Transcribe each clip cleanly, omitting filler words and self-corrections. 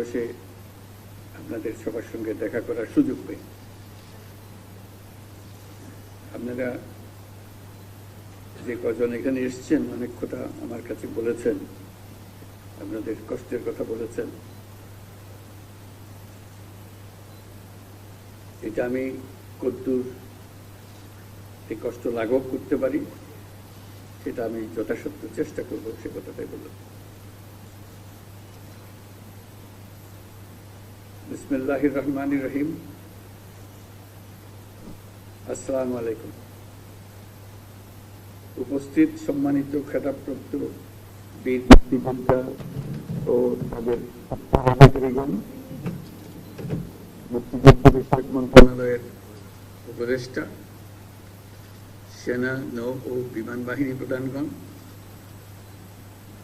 দিবসে আপনাদের সবার সঙ্গে দেখা করার সুযোগ পাই। আপনারা যে কজন এখানে এসেছেন অনেক কথা আমার কাছে বলেছেন, আপনাদের কষ্টের কথা বলেছেন। এটা আমি কদ্দূর এই কষ্ট লাঘব করতে পারি সেটা আমি যথাসাধ্য চেষ্টা করব, সে কথাটাই বললাম। বিসমিল্লাহির রহমানির রহিম। আসসালামু আলাইকুম। উপস্থিত সম্মানিত খেতাবপ্রাপ্ত বীর মুক্তিযোদ্ধা ও তাদের আধিকারিকগণ, মুক্তিযুদ্ধ বিষয়ক মন্ত্রণালয়ের উপদেষ্টা, সেনা, নৌ ও বিমান বাহিনী প্রধানগণ,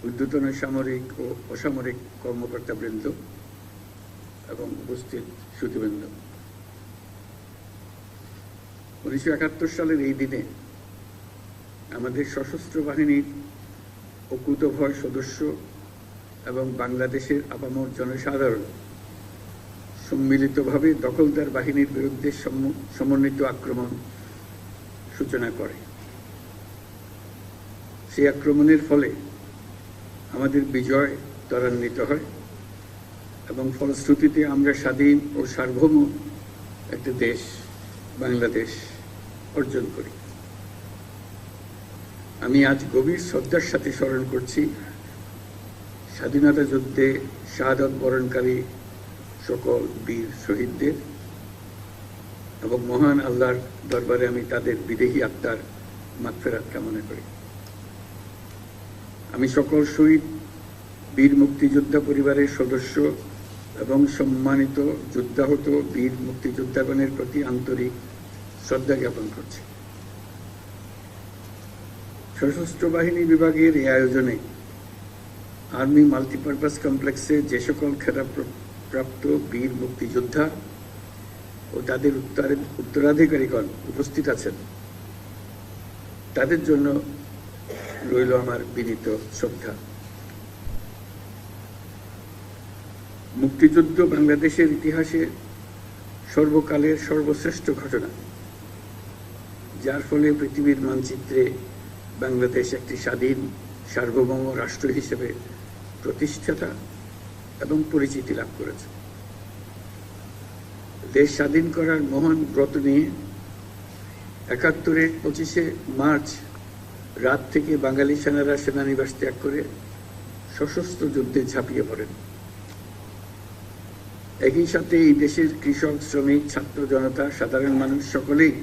ঊর্ধ্বতন সামরিক ও অসামরিক কর্মকর্তাবৃন্দ এবং উপস্থিত শ্রোতৃবৃন্দ, 1971 সালের এই দিনে আমাদের সশস্ত্র বাহিনীর অকুতোভয় সদস্য এবং বাংলাদেশের আপামর জনসাধারণ সম্মিলিতভাবে দখলদার বাহিনীর বিরুদ্ধে সমন্বিত আক্রমণ সূচনা করে। সেই আক্রমণের ফলে আমাদের বিজয় ত্বরান্বিত হয় এবং ফলশ্রুতিতে আমরা স্বাধীন ও সার্বভৌম একটা দেশ বাংলাদেশ অর্জন করি। আমি আজ গভীর শ্রদ্ধার সাথে স্মরণ করছি স্বাধীনতা যুদ্ধে শাহাদাত বরণকারী সকল বীর শহীদদের এবং মহান আল্লাহর দরবারে আমি তাদের বিদেহী আত্মার মাগফিরাত কামনা করি। আমি সকল শহীদ বীর মুক্তিযোদ্ধা পরিবারের সদস্য এবং সম্মানিত যুদ্ধাহত বীর মুক্তিযোদ্ধাগণের প্রতি আন্তরিক শ্রদ্ধা জ্ঞাপন করছি। সশস্ত্র বাহিনী বিভাগের এই আয়োজনে আর্মি মাল্টিপারপাস কমপ্লেক্সে যে সকল খেতাবপ্রাপ্ত বীর মুক্তিযোদ্ধা ও তাদের উত্তরাধিকারীগণ উপস্থিত আছেন, তাদের জন্য রইল আমার বিনীত শ্রদ্ধা। মুক্তিযুদ্ধ বাংলাদেশের ইতিহাসে সর্বকালের সর্বশ্রেষ্ঠ ঘটনা, যার ফলে পৃথিবীর মানচিত্রে বাংলাদেশ একটি স্বাধীন সার্বভৌম রাষ্ট্র হিসেবে প্রতিষ্ঠাতা এবং পরিচিতি লাভ করেছে। দেশ স্বাধীন করার মহান ব্রত নিয়ে 71-এর 25শে মার্চ রাত থেকে বাঙালি সেনারা সেনানিবাস ত্যাগ করে সশস্ত্র যুদ্ধে ঝাঁপিয়ে পড়েন। একই সাথে এই দেশের কৃষক, শ্রমিক, ছাত্র জনতা, সাধারণ মানুষ সকলেই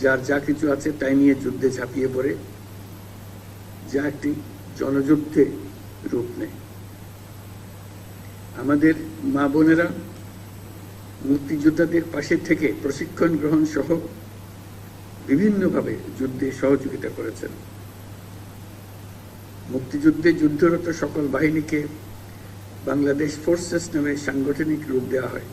যার যা কিছু আছে তাই নিয়ে যুদ্ধে ঝাঁপিয়ে পড়ে, যা একটি জনযুদ্ধে রূপ নেয়। আমাদের মা বোনেরা মুক্তিযোদ্ধাদের পাশে থেকে প্রশিক্ষণ গ্রহণ সহ বিভিন্নভাবে যুদ্ধে সহযোগিতা করেছেন। মুক্তিযুদ্ধে যুদ্ধরত সকল বাহিনীকে বাংলাদেশ ফোর্সেস নামে সাংগঠনিক রূপ দেওয়া হয়।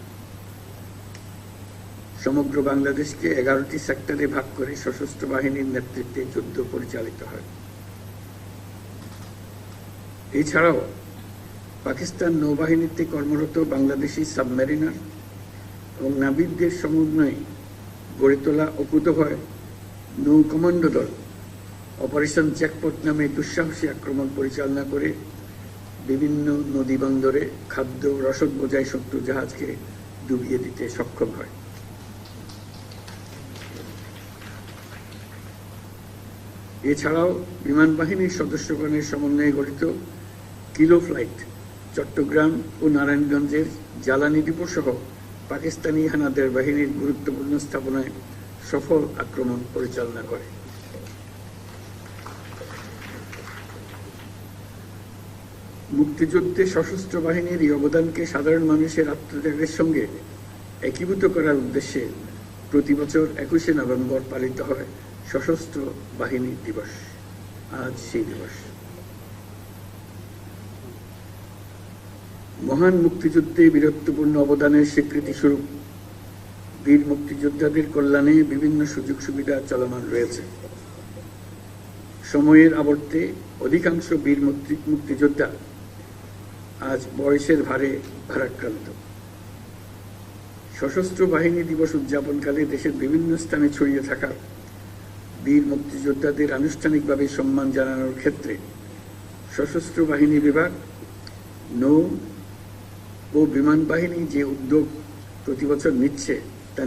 সমগ্র বাংলাদেশকে 11টি সেক্টরে ভাগ করে সশস্ত্র বাহিনীর নেতৃত্বে যুদ্ধ পরিচালিত হয়। এছাড়াও পাকিস্তান নৌবাহিনীতে কর্মরত বাংলাদেশি সাবমেরিনার এবং নাবিকদের সমন্বয়ে গড়ে তোলা অকুতোভয় নৌ কমান্ডো দল অপারেশন জ্যাকপট নামে দুঃসাহসী আক্রমণ পরিচালনা করে বিভিন্ন নদী বন্দরে খাদ্য রসদ বোঝাই শত্রু জাহাজকে ডুবিয়ে দিতে সক্ষম হয়। এছাড়াও বিমান বাহিনীর সদস্যগণের সমন্বয়ে গঠিত কিলো ফ্লাইট চট্টগ্রাম ও নারায়ণগঞ্জের জ্বালানি ডিপো সহ পাকিস্তানি হানাদার বাহিনীর গুরুত্বপূর্ণ স্থাপনায় সফল আক্রমণ পরিচালনা করে। মুক্তিযুদ্ধে সশস্ত্র বাহিনীর এই অবদানকে সাধারণ মানুষের আত্মত্যাগের সঙ্গে একীভূত করার উদ্দেশ্যে প্রতি বছর 21শে নভেম্বর পালিত হয় সশস্ত্র বাহিনী দিবস। আজ সেই দিবস। মহান মুক্তিযুদ্ধে বীরত্বপূর্ণ অবদানের স্বীকৃতি স্বরূপ বীর মুক্তিযোদ্ধাদের কল্যাণে বিভিন্ন সুযোগ সুবিধা চলমান রয়েছে। সময়ের আবর্তে অধিকাংশ বীর মুক্তিযোদ্ধা আজ বয়সের ভারে ভারাক্রান্ত। সশস্ত্র বাহিনী দিবস উদযাপনকালে দেশের বিভিন্ন স্থানে ছড়িয়ে থাকা বীর মুক্তিযোদ্ধাদের আনুষ্ঠানিকভাবে সম্মান জানানোর ক্ষেত্রে সশস্ত্র বাহিনী বিভাগ, নৌ ও বিমান বাহিনী যে উদ্যোগ প্রতি বছর নিচ্ছে তা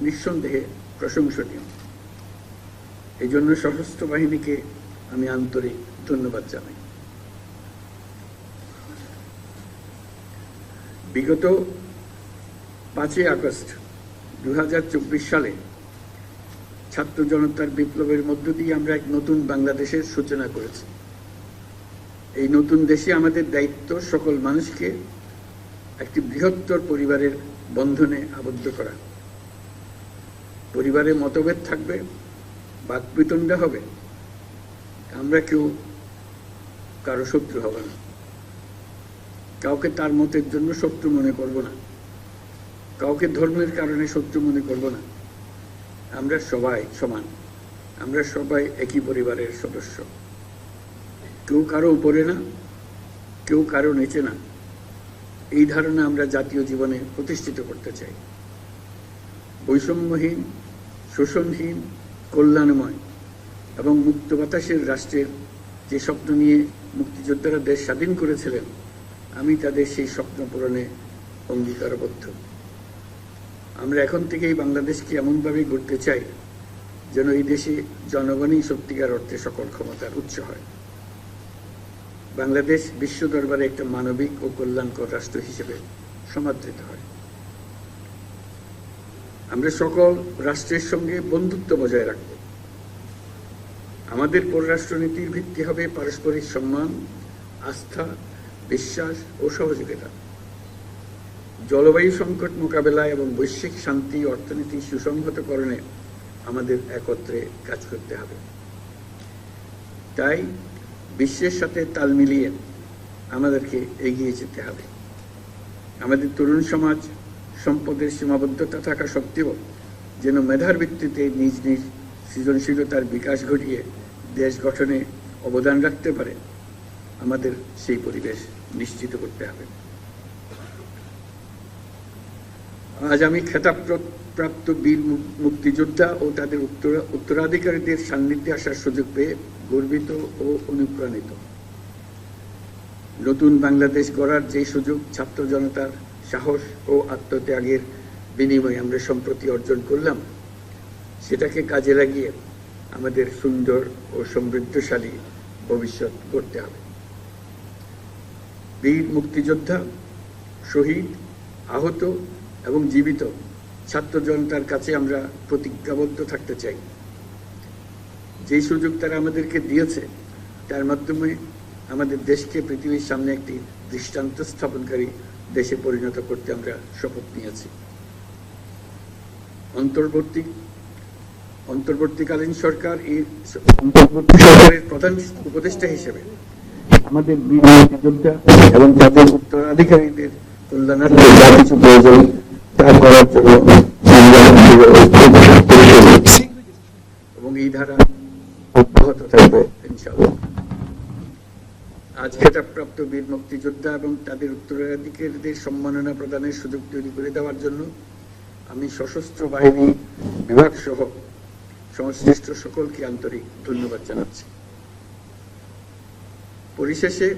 নিঃসন্দেহে প্রশংসনীয়। এই জন্য সশস্ত্র বাহিনীকে আমি আন্তরিক ধন্যবাদ জানাই। বিগত 5 আগস্ট 2024 সালে ছাত্র জনতার বিপ্লবের মধ্য দিয়ে আমরা এক নতুন বাংলাদেশের সূচনা করেছি। এই নতুন দেশে আমাদের দায়িত্ব সকল মানুষকে একটি বৃহত্তর পরিবারের বন্ধনে আবদ্ধ করা। পরিবারে মতভেদ থাকবে, বাকবিতণ্ডা হবে, আমরা কেউ কারো শত্রু হব না, কাউকে তার মতের জন্য শত্রু মনে করব না, কাউকে ধর্মের কারণে শত্রু মনে করব না। আমরা সবাই সমান, আমরা সবাই একই পরিবারের সদস্য। কেউ কারো উপরে না, কেউ কারো নিচে না, এই ধারণা আমরা জাতীয় জীবনে প্রতিষ্ঠিত করতে চাই। বৈষম্যহীন, শোষণহীন, কল্যাণময় এবং মুক্ত বাতাসের রাষ্ট্রের যে স্বপ্ন নিয়ে মুক্তিযোদ্ধারা দেশ স্বাধীন করেছিলেন, আমি তাদের সেই স্বপ্ন পূরণে অঙ্গীকারবদ্ধ। আমরা এখন থেকেই বাংলাদেশকে এমনভাবে গড়তে চাই যেন এই দেশে জনগণই সত্যিকার অর্থে সকল ক্ষমতার উৎস হয়। বাংলাদেশ বিশ্ব দরবারে একটা মানবিক ও কল্যাণকর রাষ্ট্র হিসেবে সমাদৃত হয়। আমরা সকল রাষ্ট্রের সঙ্গে বন্ধুত্ব বজায় রাখব। আমাদের পররাষ্ট্রনীতির ভিত্তি হবে পারস্পরিক সম্মান, আস্থা, বিশ্বাস ও সহযোগিতা। জলবায়ু সংকট মোকাবেলায় এবং বৈশ্বিক শান্তি অর্থনীতি সুসংহতকরণে আমাদের একত্রে কাজ করতে হবে। তাই বিশ্বের সাথে তাল মিলিয়ে আমাদেরকে এগিয়ে যেতে হবে। আমাদের তরুণ সমাজ সম্পদের সীমাবদ্ধতা থাকা সত্ত্বেও যেন মেধার ভিত্তিতে নিজ নিজ সৃজনশীলতার বিকাশ ঘটিয়ে দেশ গঠনে অবদান রাখতে পারে, আমাদের সেই পরিবেশ নিশ্চিত করতে হবে। আজ আমি খেতাবপ্রাপ্ত বীর মুক্তিযোদ্ধা ও তাদের উত্তরাধিকারীদের সান্নিধ্যে আসার সুযোগ পেয়ে গর্বিত ও অনুপ্রাণিত। নতুন বাংলাদেশ গড়ার যে সুযোগ ছাত্র জনতার সাহস ও আত্মত্যাগের বিনিময়ে আমরা সম্প্রতি অর্জন করলাম, সেটাকে কাজে লাগিয়ে আমাদের সুন্দর ও সমৃদ্ধশালী ভবিষ্যৎ গড়তে হবে। বীর মুক্তিযোদ্ধা, শহীদ, আহত এবং জীবিত ছাত্র জনতার কাছে আমরা প্রতিজ্ঞাবদ্ধ থাকতে চাই। যে সুযোগ তারা আমাদেরকে দিয়েছে, তার মাধ্যমে আমাদের দেশকে পৃথিবীর সামনে একটি দৃষ্টান্ত স্থাপনকারী দেশে পরিণত করতে আমরা শপথ নিয়েছি। অন্তর্বর্তীকালীন সরকারের প্রধান উপদেষ্টা হিসেবে আমাদের বীর মুক্তিযোদ্ধা এবং তাদের উত্তরাধিকারীদের কল্যাণার্থে যা কিছু প্রয়োজন তা করার জন্য এবং এই ধারা অব্যাহত থাকবে ইনশাআল্লাহ। আজ খেতাবপ্রাপ্ত বীর মুক্তিযোদ্ধা এবং তাদের উত্তরাধিকারীদের সম্মাননা প্রদানের সুযোগ তৈরি করে দেওয়ার জন্য আমি সশস্ত্র বাহিনী বিভাগ সহ সংশ্লিষ্ট সকলকে আন্তরিক ধন্যবাদ জানাচ্ছি। পরিশেষে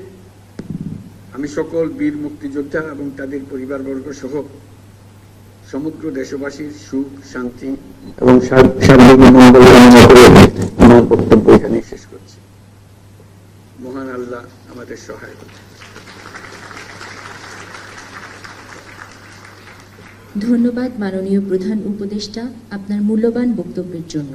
আমি সকল বীর মুক্তিযোদ্ধা এবং তাদের পরিবারবর্গ সহ সমগ্র দেশবাসীর সুখ, শান্তি এবং সার্বভৌম মঙ্গল কামনা করে আমার বক্তব্য এখানে শেষ করছি। মহান আল্লাহ আমাদের সহায় করুন। ধন্যবাদ মাননীয় প্রধান উপদেষ্টা আপনার মূল্যবান বক্তব্যের জন্য।